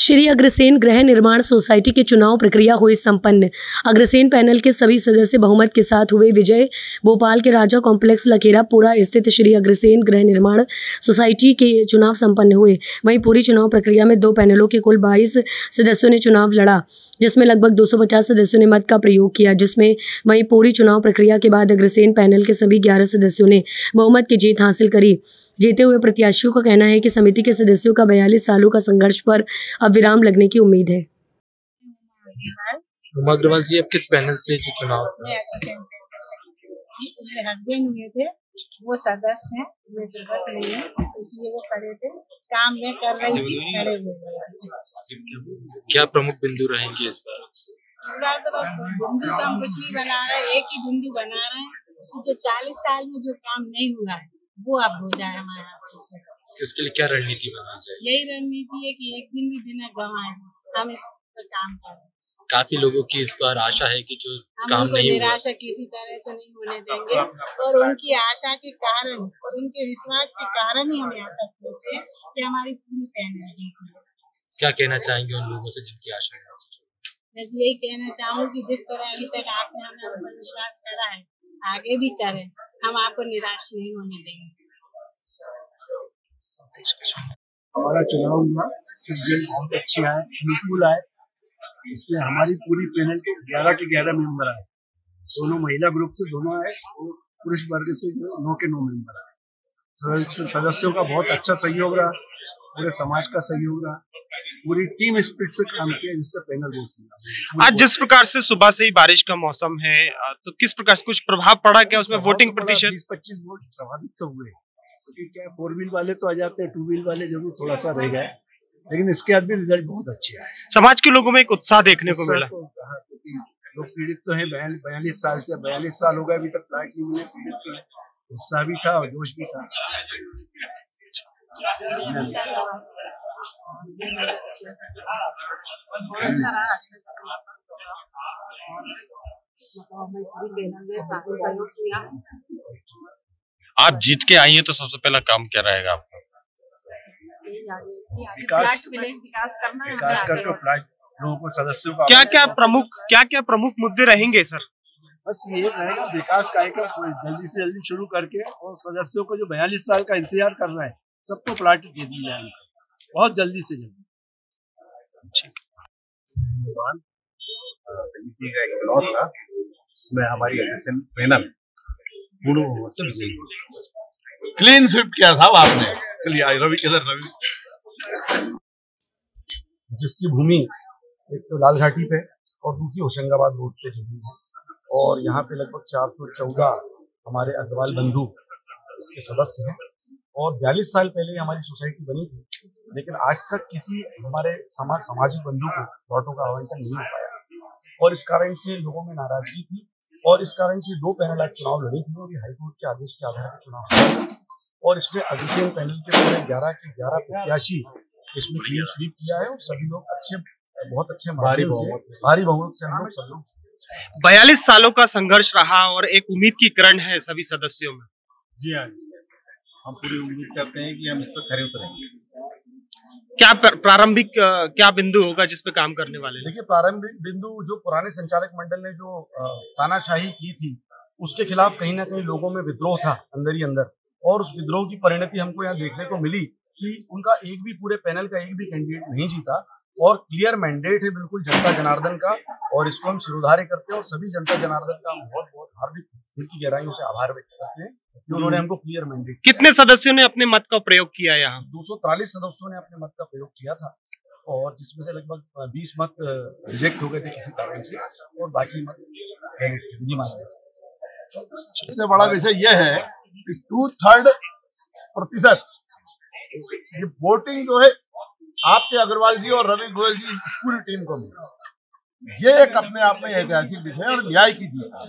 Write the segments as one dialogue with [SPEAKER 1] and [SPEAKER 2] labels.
[SPEAKER 1] श्री अग्रसेन गृह निर्माण सोसाइटी की चुनाव प्रक्रिया हुई संपन्न। अग्रसेन पैनल के सभी सदस्य बहुमत के साथ हुए विजय। भोपाल के राजा कॉम्प्लेक्स लखेरापुरा स्थित श्री अग्रसेन गृह निर्माण सोसाइटी के चुनाव संपन्न हुए। वहीं पूरी चुनाव प्रक्रिया में 2 पैनलों के कुल 22 सदस्यों ने चुनाव लड़ा, जिसमें लगभग 250 सदस्यों ने मत का प्रयोग किया। वहीं पूरी चुनाव प्रक्रिया के बाद अग्रसेन पैनल के सभी 11 सदस्यों ने बहुमत की जीत हासिल करी। जीते हुए प्रत्याशियों का कहना है कि समिति के सदस्यों का 42 सालों का संघर्ष पर अब विराम लगने की उम्मीद है।
[SPEAKER 2] उमा अग्रवाल जी, अब किस पैनल से जो चुनाव था?
[SPEAKER 3] मेरे हस्बैंड हुए थे, वो सदस्य हैं, मैं सदस्य नहीं है, इसलिए वो खड़े थे। काम मैं कर रही थी, खड़े हुए।
[SPEAKER 2] क्या प्रमुख बिंदु रहेंगे इस बार?
[SPEAKER 3] इस बार तो बस बिंदु तो हम कुछ नहीं बना रहे, एक ही बिंदु बना रहे हैं कि जो 40 साल में जो काम नहीं हुआ है वो अब हो जाए हमारे हाथ से।
[SPEAKER 2] उसके लिए क्या रणनीति बनाना चाहिए?
[SPEAKER 3] यही रणनीति है कि एक दिन भी बिना गंवाए हम इस पर काम करें।
[SPEAKER 2] काफी लोगों की इस बार आशा है कि जो काम नहीं हुआ,
[SPEAKER 3] निराशा किसी तरह से नहीं होने देंगे और उनकी आशा के कारण और उनके विश्वास के कारण ही हम यहाँ तक पहुँचे कि हमारी पूरी पैनल जीती।
[SPEAKER 2] क्या कहना चाहेंगे उन लोगों से जिनकी आशा है?
[SPEAKER 3] बस यही कहना चाहूँ कि जिस तरह अभी तक आपने हमें ऊपर विश्वास करा है, आगे भी करें, हम आपको निराश नहीं होने देंगे।
[SPEAKER 4] हमारा चुनाव हुआ, इसके रिजल्ट बहुत अच्छे आए, अनुकूल आए। इसमें हमारी पूरी पैनल के 11 के 11 मेंबर आए। दोनों महिला ग्रुप से दोनों आए और पुरुष वर्ग से 9 के 9 मेंबर आए। सदस्यों का बहुत अच्छा सहयोग रहा, पूरे समाज का सहयोग रहा, पूरी टीम स्पिरिट से काम किया, जिससे पैनल वोट किया।
[SPEAKER 5] आज जिस प्रकार से सुबह से ही बारिश का मौसम है, तो किस प्रकार से कुछ प्रभाव पड़ा क्या उसमें? वोटिंग प्रतिशत
[SPEAKER 4] 20-25 वोट प्रभावित तो हुए, क्योंकि क्या 4 व्हील वाले तो आ जाते हैं, 2 व्हील वाले जरूर थोड़ा सा रह गए, लेकिन इसके बाद भी रिजल्ट बहुत अच्छे आए।
[SPEAKER 5] समाज के लोगों में एक उत्साह देखने को मिला।
[SPEAKER 4] लोग पीड़ित तो हैं, 42 साल से, 42 साल हो गए अभी तक फ्लैट नहीं मिले, पीड़ित तो है। उत्साह भी था और जोश भी था।
[SPEAKER 6] आप जीत के आई हैं तो सबसे पहला काम क्या रहेगा आपका?
[SPEAKER 4] विकास करके फ्लैट लोगों को, सदस्यों का
[SPEAKER 5] क्या क्या प्रमुख मुद्दे रहेंगे सर?
[SPEAKER 4] बस ये रहेगा, विकास कार्यक्रम जल्दी से जल्दी शुरू करके और सदस्यों को जो 42 साल का इंतजार कर रहे हैं सबको प्लाट दे दी जाएगी बहुत जल्दी से जल्दी।
[SPEAKER 7] समिति का एक चुनाव था, इसमें हमारी पैनल पूर्ण से विजयी हुई। क्लीन स्वीप किया साहब आपने। चलिए आज रवि किधर? रवि
[SPEAKER 8] जिसकी भूमि एक तो लाल घाटी पे और दूसरी होशंगाबाद रोड पे जुड़ी है, और यहाँ पे लगभग 414 हमारे अग्रवाल बंधु इसके सदस्य हैं। और 42 साल पहले हमारी सोसाइटी बनी थी, लेकिन आज तक किसी हमारे सामाजिक बंधु को प्लॉटों का आवंटन नहीं हो पाया, और इस कारण से लोगों में नाराजगी थी, और इस कारण से 2 पैनल आज चुनाव लड़ी थी, और ये हाईकोर्ट के आदेश के आधार पर चुनाव हुआ। और इसमें अग्रसेन पैनल के पूरे 11 के 11 प्रत्याशी इसमें क्लीन स्वीप किया है, और सभी लोग बहुत अच्छे भारी बहुमत से हम लोग सब लोग
[SPEAKER 5] 42 सालों का संघर्ष रहा और एक उम्मीद की किरण है सभी सदस्यों में।
[SPEAKER 7] जी हाँ, हम पूरी उम्मीद करते हैं कि हम इस पर खरे उतरेंगे।
[SPEAKER 5] क्या प्रारंभिक क्या बिंदु होगा जिस पे काम करने वाले?
[SPEAKER 8] देखिए, प्रारंभिक बिंदु जो पुराने संचालक मंडल ने जो तानाशाही की थी, उसके खिलाफ कहीं ना कहीं लोगों में विद्रोह था अंदर ही अंदर, और उस विद्रोह की परिणति हमको यहाँ देखने को मिली कि उनका एक भी पूरे पैनल का एक भी कैंडिडेट नहीं जीता, और क्लियर मैंडेट है बिल्कुल जनता जनार्दन का, और इसको हम शिरोधार्य करते हैं, और सभी जनता जनार्दन का हम बहुत बहुत हार्दिक दिल की गहराइयों से आभार व्यक्त करते हैं कि उन्होंने हमको क्लियर मैंडेट।
[SPEAKER 5] कितने सदस्यों ने अपने मत का प्रयोग किया? यहाँ
[SPEAKER 8] 243 सदस्यों ने अपने मत का प्रयोग किया था, और जिसमें से लगभग 20 मत रिजेक्ट हो गए थे किसी कारण से, और बाकी मत नहीं माने।
[SPEAKER 7] सबसे बड़ा विषय यह है कि 2/3% ये वोटिंग जो है आपके अग्रवाल जी और रवि गोयल जी पूरी टीम को मिला। ये एक अपने आप में ऐतिहासिक विषय है और न्याय की जीत है।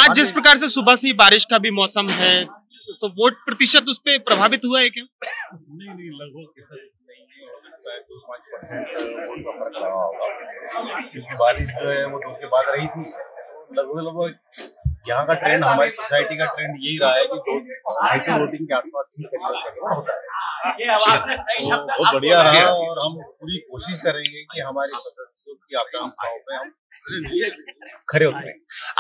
[SPEAKER 5] आज जिस प्रकार से सुबह से बारिश का भी मौसम है, तो वोट प्रतिशत उस पे प्रभावित हुआ है क्या?
[SPEAKER 7] नहीं, लगभग 2-5% वोट का फर्क रहा होगा, क्योंकि बारिश जो है वो 2 के बाद रही थी। लगभग यहाँ का ट्रेंड, हमारी सोसाइटी का ट्रेंड यही रहा है कि 2 ऐसे वोटिंग के आसपास ही करीब होता है।
[SPEAKER 9] तो बहुत बढ़िया रहा और हम पूरी कोशिश करेंगे कि हमारे सदस्यों की आकांक्षाओं पे हम खरे उतरें।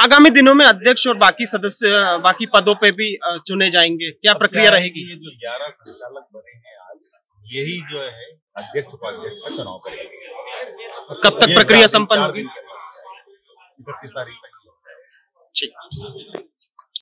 [SPEAKER 5] आगामी दिनों में अध्यक्ष और बाकी सदस्य बाकी पदों पे भी चुने जाएंगे, क्या प्रक्रिया रहेगी?
[SPEAKER 9] ये जो 11 संचालक बने हैं आज, यही जो है अध्यक्ष उपाध्यक्ष का चुनाव करेंगे।
[SPEAKER 5] कब तक प्रक्रिया संपन्न होगी?
[SPEAKER 9] 31 तारीख तक।
[SPEAKER 5] ठीक।